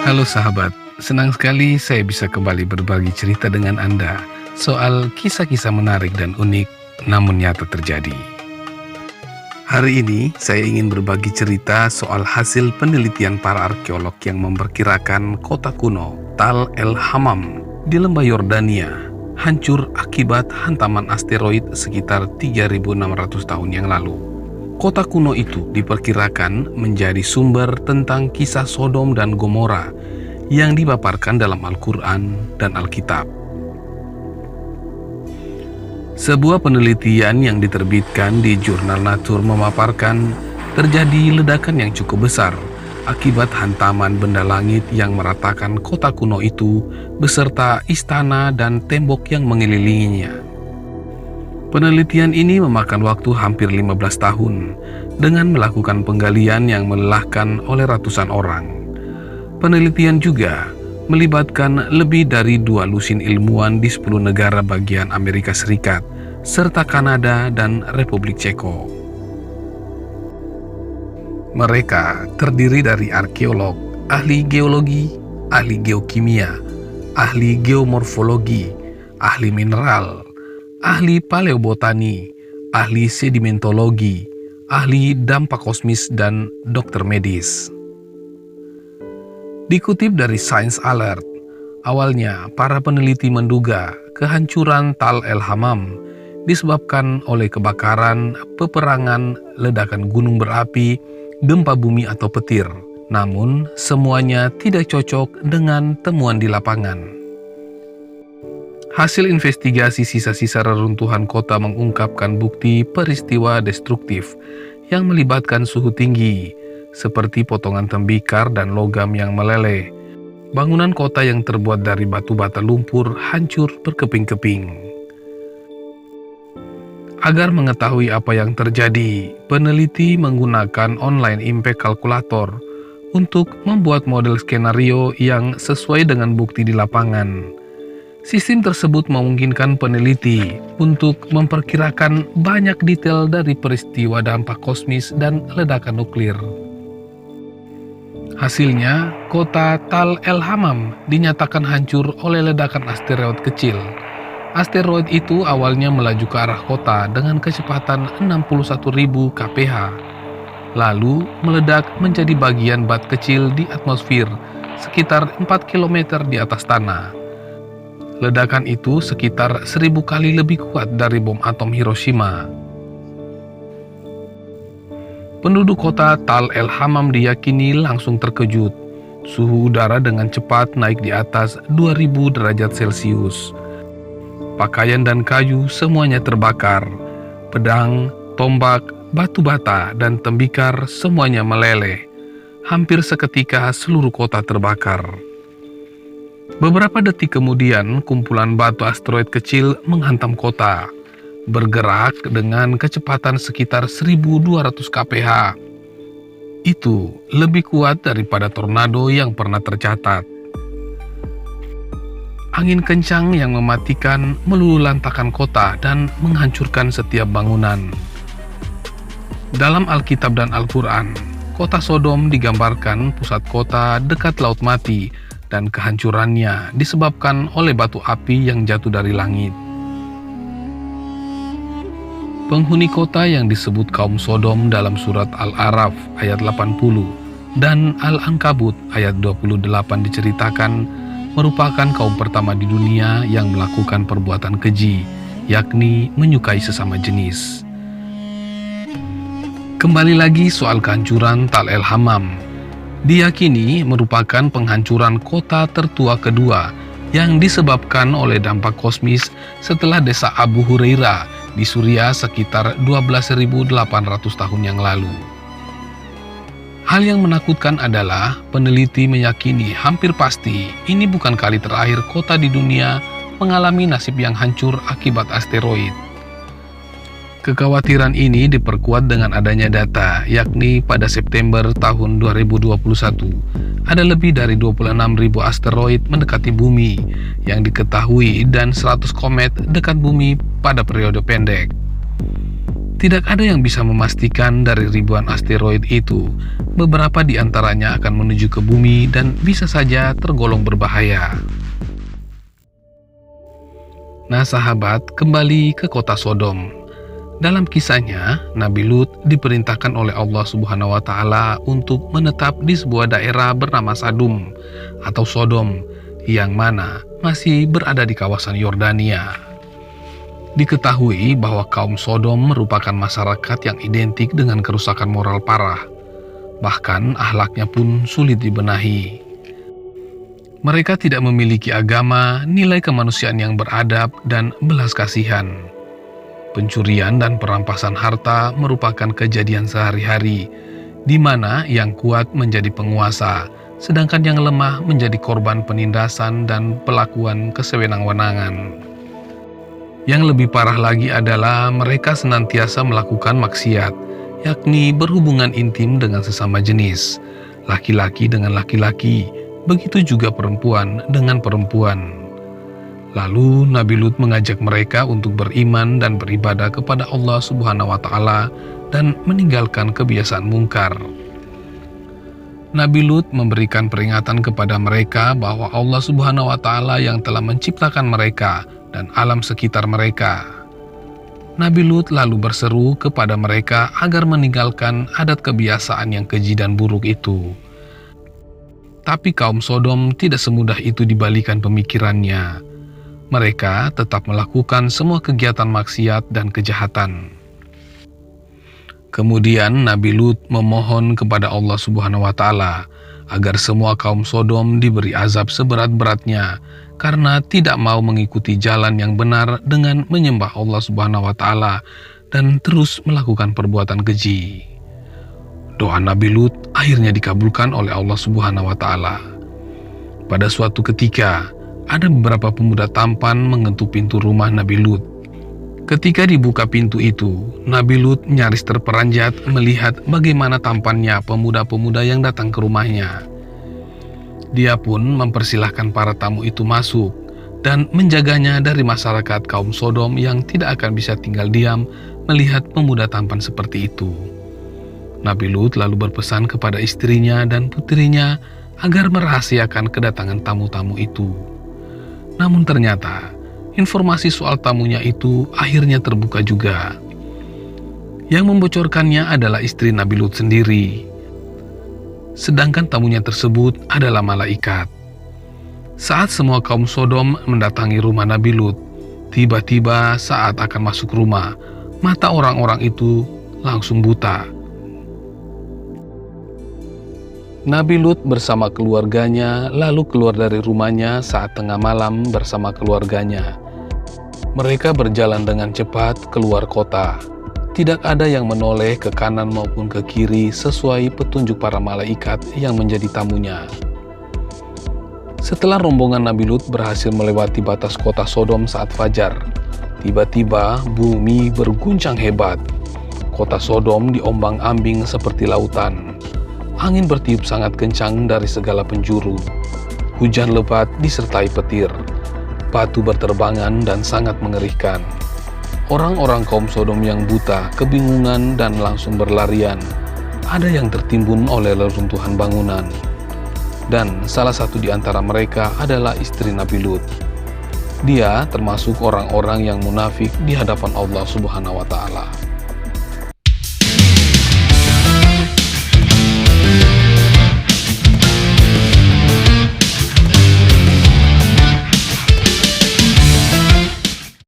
Halo sahabat, senang sekali saya bisa kembali berbagi cerita dengan Anda soal kisah-kisah menarik dan unik namun nyata terjadi. Hari ini saya ingin berbagi cerita soal hasil penelitian para arkeolog yang memperkirakan kota kuno Tal el-Hammam di lembah Yordania hancur akibat hantaman asteroid sekitar 3.600 tahun yang lalu. Kota kuno itu diperkirakan menjadi sumber tentang kisah Sodom dan Gomora yang dipaparkan dalam Al-Quran dan Alkitab. Sebuah penelitian yang diterbitkan di jurnal Nature memaparkan terjadi ledakan yang cukup besar akibat hantaman benda langit yang meratakan kota kuno itu beserta istana dan tembok yang mengelilinginya. Penelitian ini memakan waktu hampir 15 tahun dengan melakukan penggalian yang melelahkan oleh ratusan orang. Penelitian juga melibatkan lebih dari 2 lusin ilmuwan di 10 negara bagian Amerika Serikat, serta Kanada dan Republik Ceko. Mereka terdiri dari arkeolog, ahli geologi, ahli geokimia, ahli geomorfologi, ahli mineral, ahli paleobotani, ahli sedimentologi, ahli dampak kosmis, dan dokter medis. Dikutip dari Science Alert, awalnya para peneliti menduga kehancuran Tal el-Hammam disebabkan oleh kebakaran, peperangan, ledakan gunung berapi, gempa bumi atau petir. Namun, semuanya tidak cocok dengan temuan di lapangan. Hasil investigasi sisa-sisa reruntuhan kota mengungkapkan bukti peristiwa destruktif yang melibatkan suhu tinggi, seperti potongan tembikar dan logam yang meleleh. Bangunan kota yang terbuat dari batu bata lumpur hancur berkeping-keping. Agar mengetahui apa yang terjadi, peneliti menggunakan online impact calculator untuk membuat model skenario yang sesuai dengan bukti di lapangan. Sistem tersebut memungkinkan peneliti untuk memperkirakan banyak detail dari peristiwa dampak kosmis dan ledakan nuklir. Hasilnya, kota Tal el-Hammam dinyatakan hancur oleh ledakan asteroid kecil. Asteroid itu awalnya melaju ke arah kota dengan kecepatan 61.000 kph, lalu meledak menjadi bagian bat kecil di atmosfer sekitar 4 km di atas tanah. Ledakan itu sekitar 1.000 kali lebih kuat dari bom atom Hiroshima. Penduduk kota Tal el-Hammam diyakini langsung terkejut. Suhu udara dengan cepat naik di atas 2000 derajat Celcius. Pakaian dan kayu semuanya terbakar. Pedang, tombak, batu bata, dan tembikar semuanya meleleh. Hampir seketika seluruh kota terbakar. Beberapa detik kemudian, kumpulan batu asteroid kecil menghantam kota, bergerak dengan kecepatan sekitar 1.200 kph. Itu lebih kuat daripada tornado yang pernah tercatat. Angin kencang yang mematikan meluluhlantakkan kota dan menghancurkan setiap bangunan. Dalam Alkitab dan Al-Quran, kota Sodom digambarkan pusat kota dekat Laut Mati dan kehancurannya disebabkan oleh batu api yang jatuh dari langit. Penghuni kota yang disebut kaum Sodom dalam surat Al-A'raf ayat 80 dan Al-Ankabut ayat 28 diceritakan merupakan kaum pertama di dunia yang melakukan perbuatan keji, yakni menyukai sesama jenis. Kembali lagi soal kehancuran Tal el-Hammam. Diyakini merupakan penghancuran kota tertua kedua yang disebabkan oleh dampak kosmis setelah desa Abu Hurairah di Suriah sekitar 12.800 tahun yang lalu. Hal yang menakutkan adalah peneliti meyakini hampir pasti ini bukan kali terakhir kota di dunia mengalami nasib yang hancur akibat asteroid. Kekhawatiran ini diperkuat dengan adanya data, yakni pada September tahun 2021, ada lebih dari 26.000 asteroid mendekati bumi yang diketahui dan 100 komet dekat bumi pada periode pendek. Tidak ada yang bisa memastikan dari ribuan asteroid itu, beberapa di antaranya akan menuju ke bumi dan bisa saja tergolong berbahaya. Nah sahabat, kembali ke kota Sodom. Dalam kisahnya, Nabi Lut diperintahkan oleh Allah Subhanahu wa Ta'ala untuk menetap di sebuah daerah bernama Sadum atau Sodom, yang mana masih berada di kawasan Yordania. Diketahui bahwa kaum Sodom merupakan masyarakat yang identik dengan kerusakan moral parah, bahkan akhlaknya pun sulit dibenahi. Mereka tidak memiliki agama, nilai kemanusiaan yang beradab, dan belas kasihan. Pencurian dan perampasan harta merupakan kejadian sehari-hari, di mana yang kuat menjadi penguasa, sedangkan yang lemah menjadi korban penindasan dan pelakuan kesewenang-wenangan. Yang lebih parah lagi adalah mereka senantiasa melakukan maksiat, yakni berhubungan intim dengan sesama jenis, laki-laki dengan laki-laki, begitu juga perempuan dengan perempuan. Lalu Nabi Lut mengajak mereka untuk beriman dan beribadah kepada Allah Subhanahu wa Ta'ala dan meninggalkan kebiasaan mungkar. Nabi Lut memberikan peringatan kepada mereka bahwa Allah Subhanahu wa Ta'ala yang telah menciptakan mereka dan alam sekitar mereka. Nabi Lut lalu berseru kepada mereka agar meninggalkan adat kebiasaan yang keji dan buruk itu. Tapi kaum Sodom tidak semudah itu dibalikan pemikirannya. Mereka tetap melakukan semua kegiatan maksiat dan kejahatan. Kemudian Nabi Lut memohon kepada Allah Subhanahu wa Ta'ala agar semua kaum Sodom diberi azab seberat-beratnya karena tidak mau mengikuti jalan yang benar dengan menyembah Allah Subhanahu wa Ta'ala dan terus melakukan perbuatan keji. Doa Nabi Lut akhirnya dikabulkan oleh Allah Subhanahu wa Ta'ala. Pada suatu ketika, ada beberapa pemuda tampan mengetuk pintu rumah Nabi Lut. Ketika dibuka pintu itu, Nabi Lut nyaris terperanjat melihat bagaimana tampannya pemuda-pemuda yang datang ke rumahnya. Dia pun mempersilahkan para tamu itu masuk dan menjaganya dari masyarakat kaum Sodom yang tidak akan bisa tinggal diam melihat pemuda tampan seperti itu. Nabi Lut lalu berpesan kepada istrinya dan putrinya agar merahasiakan kedatangan tamu-tamu itu. Namun ternyata, informasi soal tamunya itu akhirnya terbuka juga. Yang membocorkannya adalah istri Nabi Lut sendiri. Sedangkan tamunya tersebut adalah malaikat. Saat semua kaum Sodom mendatangi rumah Nabi Lut, tiba-tiba saat akan masuk rumah, mata orang-orang itu langsung buta. Nabi Lut bersama keluarganya lalu keluar dari rumahnya saat tengah malam bersama keluarganya. Mereka berjalan dengan cepat keluar kota. Tidak ada yang menoleh ke kanan maupun ke kiri sesuai petunjuk para malaikat yang menjadi tamunya. Setelah rombongan Nabi Lut berhasil melewati batas kota Sodom saat fajar, tiba-tiba bumi berguncang hebat. Kota Sodom diombang-ambing seperti lautan. Angin bertiup sangat kencang dari segala penjuru. Hujan lebat disertai petir. Batu berterbangan dan sangat mengerikan. Orang-orang kaum Sodom yang buta, kebingungan dan langsung berlarian. Ada yang tertimbun oleh reruntuhan bangunan. Dan salah satu di antara mereka adalah istri Nabi Lut. Dia termasuk orang-orang yang munafik di hadapan Allah Subhanahu wa Ta'ala.